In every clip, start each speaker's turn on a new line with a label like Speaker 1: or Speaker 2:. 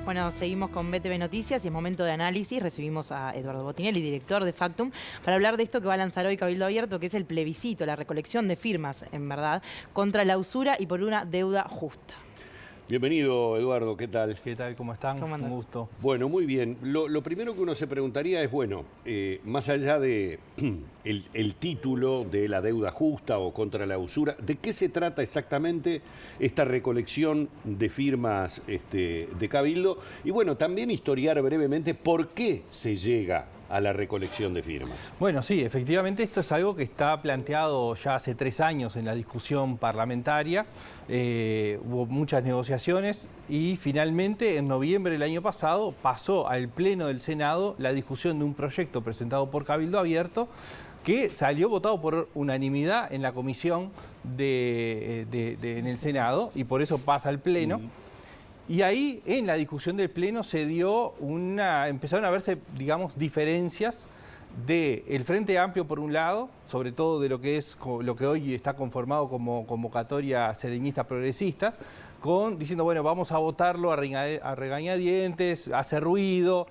Speaker 1: Bueno, seguimos con BTV Noticias y es momento de análisis. Recibimos a Eduardo Botinelli, director de Factum, para hablar de esto que va a lanzar hoy Cabildo Abierto, que es el plebiscito, la recolección de firmas, en verdad, contra la usura y por una deuda justa.
Speaker 2: Bienvenido, Eduardo, ¿qué tal?
Speaker 3: ¿Qué tal? ¿Cómo están?
Speaker 1: ¿Cómo andás?
Speaker 3: Un gusto.
Speaker 2: Bueno, muy bien. Lo primero que uno se preguntaría es, bueno, más allá de el título de la deuda justa o contra la usura, ¿de qué se trata exactamente esta recolección de firmas de Cabildo? Y bueno, también historiar brevemente por qué se llega a la recolección de firmas.
Speaker 3: Bueno, sí, efectivamente esto es algo que está planteado ya hace 3 años en la discusión parlamentaria. Hubo muchas negociaciones y finalmente en noviembre del año pasado pasó al Pleno del Senado la discusión de un proyecto presentado por Cabildo Abierto que salió votado por unanimidad en la comisión en el Senado y por eso pasa al Pleno. Y ahí, en la discusión del Pleno, empezaron a verse, digamos, diferencias del Frente Amplio por un lado, sobre todo de lo que hoy está conformado como convocatoria serenista progresista, diciendo, bueno, vamos a votarlo a regañadientes, hace ruido.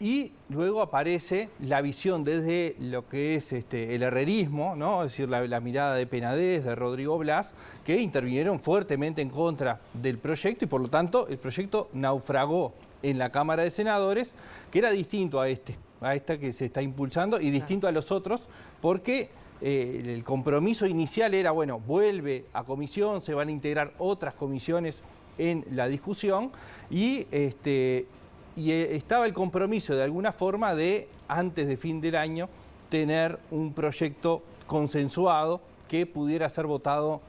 Speaker 3: Y luego aparece la visión desde lo que es el herrerismo, ¿no? Es decir, la mirada de Penades, de Rodrigo Blas, que intervinieron fuertemente en contra del proyecto y por lo tanto el proyecto naufragó en la Cámara de Senadores, que era distinto a esta que se está impulsando y distinto a los otros, porque el compromiso inicial era, bueno, vuelve a comisión, se van a integrar otras comisiones en la discusión y estaba el compromiso de alguna forma de, antes de fin del año, tener un proyecto consensuado que pudiera ser votado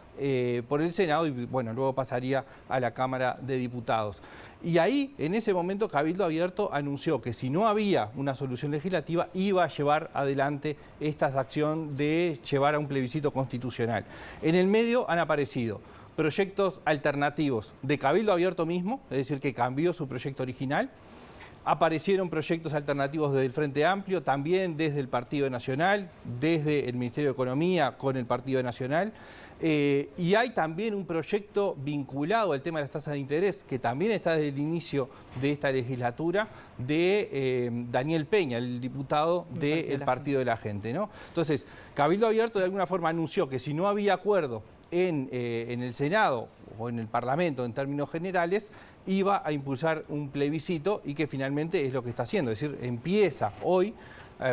Speaker 3: por el Senado y bueno, luego pasaría a la Cámara de Diputados. Y ahí, en ese momento, Cabildo Abierto anunció que si no había una solución legislativa, iba a llevar adelante esta acción de llevar a un plebiscito constitucional. En el medio han aparecido proyectos alternativos de Cabildo Abierto mismo, es decir, que cambió su proyecto original. Aparecieron proyectos alternativos desde el Frente Amplio, también desde el Partido Nacional, desde el Ministerio de Economía con el Partido Nacional. Y hay también un proyecto vinculado al tema de las tasas de interés, que también está desde el inicio de esta legislatura, de Daniel Peña, el diputado del Partido de la Gente, ¿no? Entonces, Cabildo Abierto de alguna forma anunció que si no había acuerdo en el Senado o en el Parlamento en términos generales, iba a impulsar un plebiscito y que finalmente es lo que está haciendo. Es decir, empieza hoy,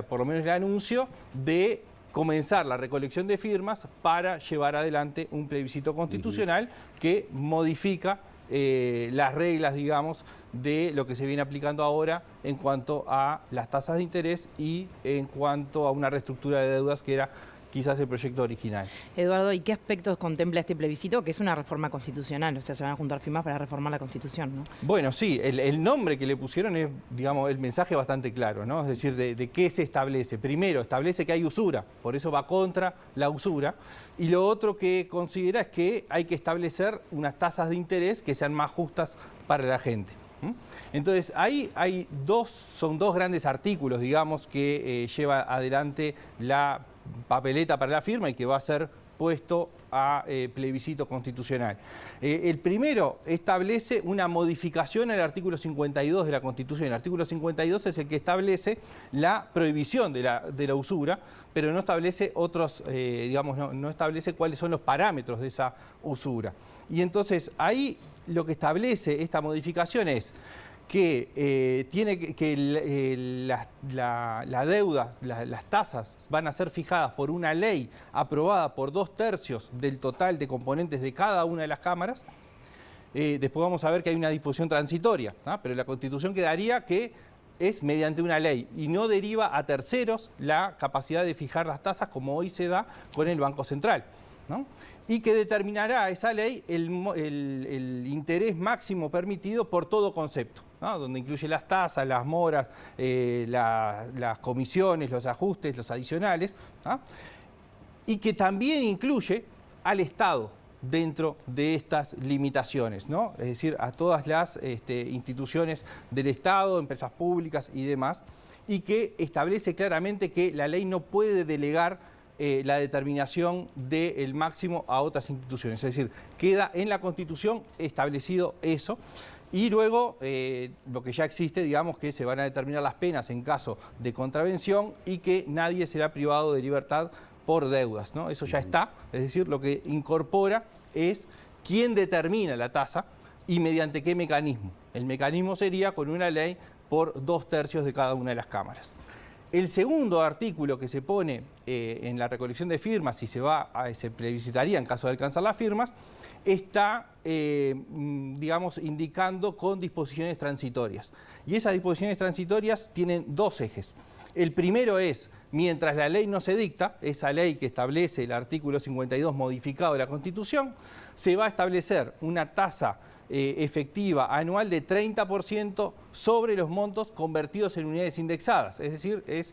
Speaker 3: por lo menos el anuncio, de comenzar la recolección de firmas para llevar adelante un plebiscito constitucional que modifica las reglas, digamos, de lo que se viene aplicando ahora en cuanto a las tasas de interés y en cuanto a una reestructura de deudas que era quizás el proyecto original.
Speaker 1: Eduardo, ¿y qué aspectos contempla este plebiscito? Que es una reforma constitucional, o sea, se van a juntar firmas para reformar la Constitución, ¿no?
Speaker 3: Bueno, sí, el nombre que le pusieron es, digamos, el mensaje bastante claro, ¿no? Es decir, de qué se establece. Primero, establece que hay usura, por eso va contra la usura. Y lo otro que considera es que hay que establecer unas tasas de interés que sean más justas para la gente. Entonces, ahí son dos grandes artículos, digamos, que lleva adelante la papeleta para la firma y que va a ser puesto a plebiscito constitucional. El primero establece una modificación al artículo 52 de la Constitución. El artículo 52 es el que establece la prohibición de la usura, pero no establece no establece cuáles son los parámetros de esa usura. Y entonces ahí lo que establece esta modificación es que la deuda, las tasas van a ser fijadas por una ley aprobada por 2/3 del total de componentes de cada una de las cámaras. Después vamos a ver que hay una disposición transitoria, ¿no? Pero la Constitución quedaría que es mediante una ley y no deriva a terceros la capacidad de fijar las tasas como hoy se da con el Banco Central, ¿no? Y que determinará esa ley el interés máximo permitido por todo concepto, ¿no? Donde incluye las tasas, las moras, las comisiones, los ajustes, los adicionales, ¿no? Y que también incluye al Estado dentro de estas limitaciones, ¿no? Es decir, a todas las instituciones del Estado, empresas públicas y demás, y que establece claramente que la ley no puede delegar la determinación del máximo a otras instituciones. Es decir, queda en la Constitución establecido eso. Y luego, lo que ya existe, digamos que se van a determinar las penas en caso de contravención y que nadie será privado de libertad por deudas, ¿no? Eso ya está, es decir, lo que incorpora es quién determina la tasa y mediante qué mecanismo. El mecanismo sería con una ley por 2/3 de cada una de las cámaras. El segundo artículo que se pone en la recolección de firmas y se plebiscitaría en caso de alcanzar las firmas, está, digamos, indicando con disposiciones transitorias. Y esas disposiciones transitorias tienen dos ejes. El primero es, mientras la ley no se dicta, esa ley que establece el artículo 52 modificado de la Constitución, se va a establecer una tasa efectiva anual de 30% sobre los montos convertidos en unidades indexadas, es decir, es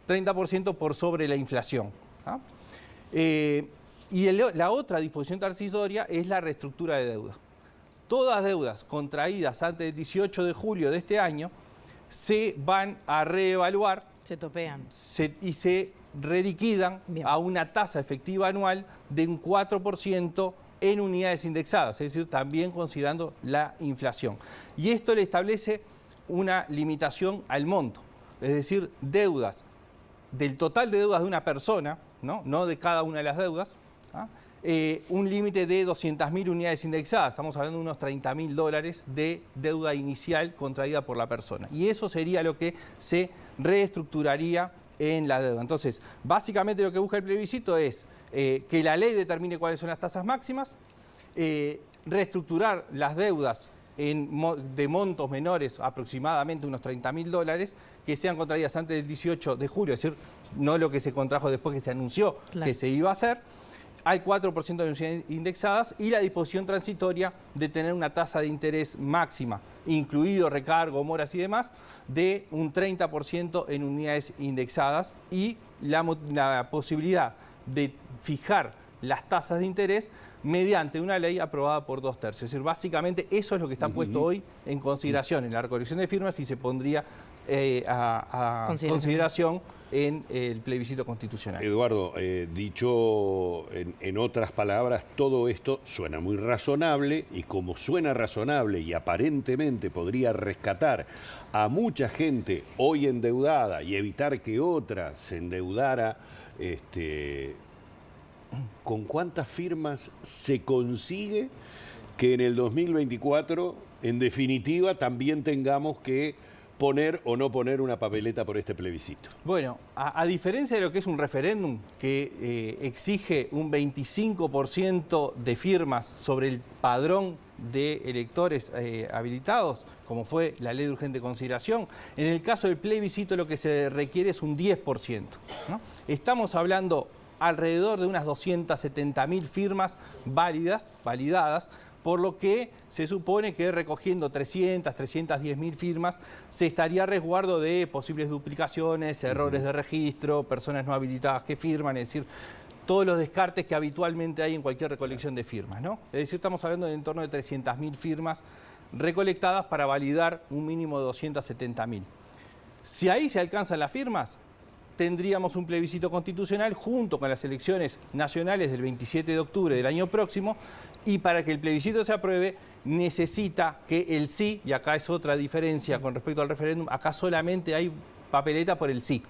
Speaker 3: 30% por sobre la inflación. ¿Ah? La otra disposición transitoria es la reestructura de deuda. Todas deudas contraídas antes del 18 de julio de este año se van a reevaluar.
Speaker 1: Se topean.
Speaker 3: Y se reliquidan a una tasa efectiva anual de un 4% en unidades indexadas, es decir, también considerando la inflación. Y esto le establece una limitación al monto, es decir, deudas, del total de deudas de una persona, no de cada una de las deudas, un límite de 200.000 unidades indexadas, estamos hablando de unos $30.000 de deuda inicial contraída por la persona. Y eso sería lo que se reestructuraría en la deuda. Entonces, básicamente lo que busca el plebiscito es que la ley determine cuáles son las tasas máximas, reestructurar las deudas de montos menores, aproximadamente unos $30.000, que sean contraídas antes del 18 de julio, es decir, no lo que se contrajo después que se anunció que se iba a hacer, al 4% de unidades indexadas, y la disposición transitoria de tener una tasa de interés máxima, incluido recargo, moras y demás, de un 30% en unidades indexadas, y la posibilidad de fijar las tasas de interés mediante una ley aprobada por 2/3. Es decir, básicamente eso es lo que está puesto hoy en consideración en la recolección de firmas y se pondría a consideración en el plebiscito constitucional.
Speaker 2: Eduardo, dicho en otras palabras, todo esto suena muy razonable, y como suena razonable y aparentemente podría rescatar a mucha gente hoy endeudada y evitar que otra se endeudara, ¿con cuántas firmas se consigue que en el 2024, en definitiva, también tengamos que poner o no poner una papeleta por este plebiscito?
Speaker 3: Bueno, a diferencia de lo que es un referéndum que exige un 25% de firmas sobre el padrón de electores habilitados, como fue la ley de urgente consideración, en el caso del plebiscito lo que se requiere es un 10%, ¿no? Estamos hablando alrededor de unas 270.000 firmas validadas, por lo que se supone que recogiendo 310.000 firmas se estaría a resguardo de posibles duplicaciones, errores de registro, personas no habilitadas que firman, es decir, todos los descartes que habitualmente hay en cualquier recolección de firmas, ¿no? Es decir, estamos hablando de en torno de 300.000 firmas recolectadas para validar un mínimo de 270.000. Si ahí se alcanzan las firmas, tendríamos un plebiscito constitucional junto con las elecciones nacionales del 27 de octubre del año próximo, y para que el plebiscito se apruebe necesita que el sí, y acá es otra diferencia con respecto al referéndum, acá solamente hay papeleta por el sí.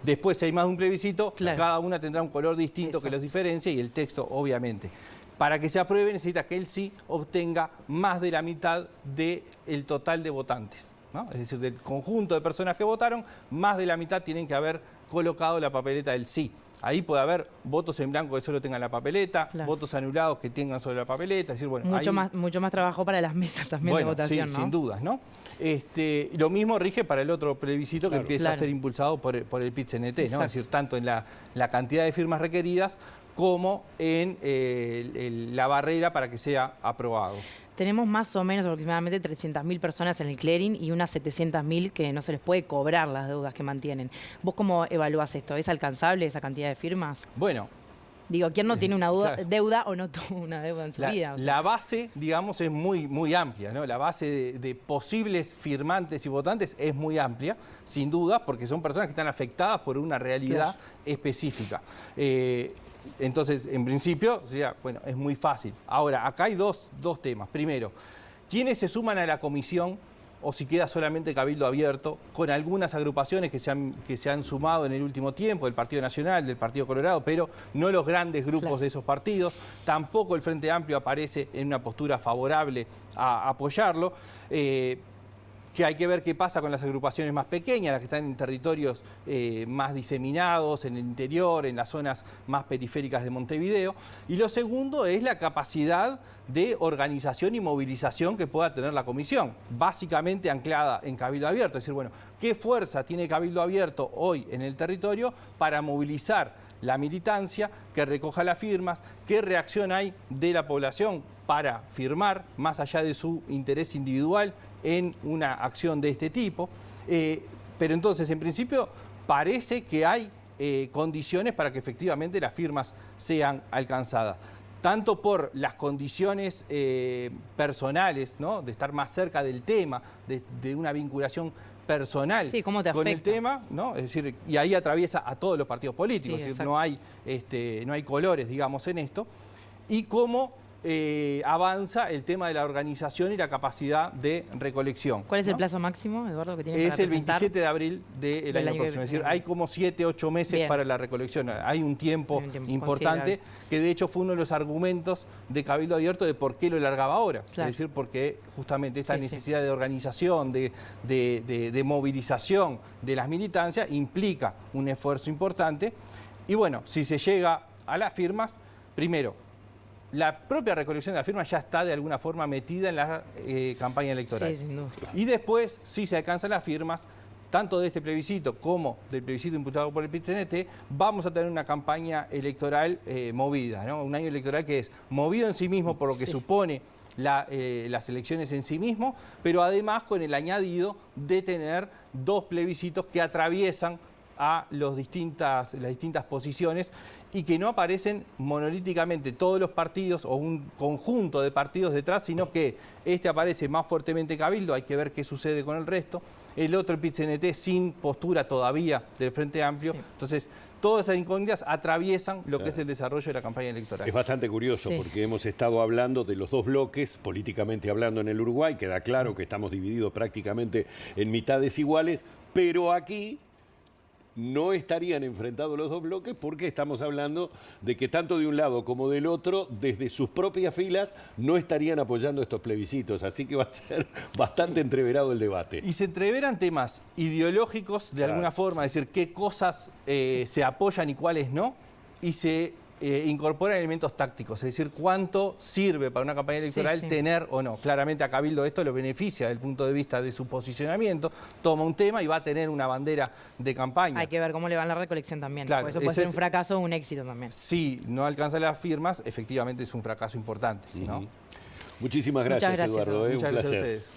Speaker 3: Después, si hay más de un plebiscito, cada una tendrá un color distinto que los diferencia, y el texto, obviamente. Para que se apruebe necesita que el sí obtenga más de la mitad del total de votantes, ¿no? Es decir, del conjunto de personas que votaron, más de la mitad tienen que haber colocado la papeleta del sí. Ahí puede haber votos en blanco que solo tengan la papeleta, votos anulados que tengan solo la papeleta. Es decir, bueno,
Speaker 1: mucho más trabajo para las mesas también de votación,
Speaker 3: sí,
Speaker 1: ¿no?
Speaker 3: Sin dudas, ¿no? Lo mismo rige para el otro plebiscito que empieza a ser impulsado por el PIT-CNT, ¿no? Es decir, tanto en la cantidad de firmas requeridas como en la barrera para que sea aprobado.
Speaker 1: Tenemos más o menos aproximadamente 300.000 personas en el clearing y unas 700.000 que no se les puede cobrar las deudas que mantienen. ¿Vos cómo evaluás esto? ¿Es alcanzable esa cantidad de firmas?
Speaker 3: Bueno.
Speaker 1: Digo, ¿quién no tiene una deuda o no tuvo una deuda en su vida? O sea,
Speaker 3: la base, digamos, es muy amplia, ¿no? La base de posibles firmantes y votantes es muy amplia, sin duda, porque son personas que están afectadas por una realidad específica. Entonces, en principio, es muy fácil. Ahora, acá hay dos temas. Primero, ¿Quiénes se suman a la comisión? O si queda solamente Cabildo Abierto, con algunas agrupaciones que se han sumado en el último tiempo, del Partido Nacional, del Partido Colorado, pero no los grandes grupos de esos partidos. Tampoco el Frente Amplio aparece en una postura favorable a apoyarlo. Que hay que ver qué pasa con las agrupaciones más pequeñas, las que están en territorios más diseminados, en el interior, en las zonas más periféricas de Montevideo. Y lo segundo es la capacidad de organización y movilización que pueda tener la comisión, básicamente anclada en Cabildo Abierto. Es decir, bueno, ¿qué fuerza tiene Cabildo Abierto hoy en el territorio para movilizar la militancia, que recoja las firmas, qué reacción hay de la población para firmar, más allá de su interés individual, en una acción de este tipo? Pero entonces, en principio, parece que hay condiciones para que efectivamente las firmas sean alcanzadas. Tanto por las condiciones personales, ¿no?, de estar más cerca del tema, de una vinculación personal con el tema, ¿no? Es decir, y ahí atraviesa a todos los partidos políticos, es decir, no hay colores, digamos, en esto, y cómo avanza el tema de la organización y la capacidad de recolección.
Speaker 1: ¿Cuál es el plazo máximo, Eduardo, que tiene para
Speaker 3: presentar? Es el 27 de abril del año próximo. Es decir, hay como 7, 8 meses para la recolección. Hay un tiempo importante que de hecho fue uno de los argumentos de Cabildo Abierto de por qué lo largaba ahora. Claro. Es decir, porque justamente esta necesidad de organización, de movilización de las militancias implica un esfuerzo importante. Y bueno, si se llega a las firmas, primero, la propia recolección de la firma ya está de alguna forma metida en la campaña electoral. Sí, sin duda. Y después, si se alcanzan las firmas, tanto de este plebiscito como del plebiscito impulsado por el PIT-CNT, vamos a tener una campaña electoral movida, ¿no? Un año electoral que es movido en sí mismo por lo que supone las elecciones en sí mismo, pero además con el añadido de tener 2 plebiscitos que atraviesan a las distintas posiciones y que no aparecen monolíticamente todos los partidos o un conjunto de partidos detrás, sino que este aparece más fuertemente Cabildo, hay que ver qué sucede con el resto, el otro, el PIT-CNT, sin postura todavía del Frente Amplio. Entonces, todas esas incógnitas atraviesan lo que es el desarrollo de la campaña electoral.
Speaker 2: Es bastante curioso porque hemos estado hablando de los 2 bloques, políticamente hablando en el Uruguay, queda claro que estamos divididos prácticamente en mitades iguales, pero aquí no estarían enfrentados los 2 bloques porque estamos hablando de que tanto de un lado como del otro, desde sus propias filas, no estarían apoyando estos plebiscitos. Así que va a ser bastante entreverado el debate.
Speaker 3: Y se entreveran temas ideológicos de alguna forma, es decir, qué cosas se apoyan y cuáles no, y se incorporan elementos tácticos, es decir, cuánto sirve para una campaña electoral tener o no. Claramente a Cabildo esto lo beneficia desde el punto de vista de su posicionamiento, toma un tema y va a tener una bandera de campaña.
Speaker 1: Hay que ver cómo le va en la recolección también,
Speaker 3: claro,
Speaker 1: porque eso puede ser un fracaso o un éxito también.
Speaker 3: Si no alcanza las firmas, efectivamente es un fracaso importante, ¿no?
Speaker 2: Muchísimas gracias, Eduardo.
Speaker 3: Muchas gracias a ustedes.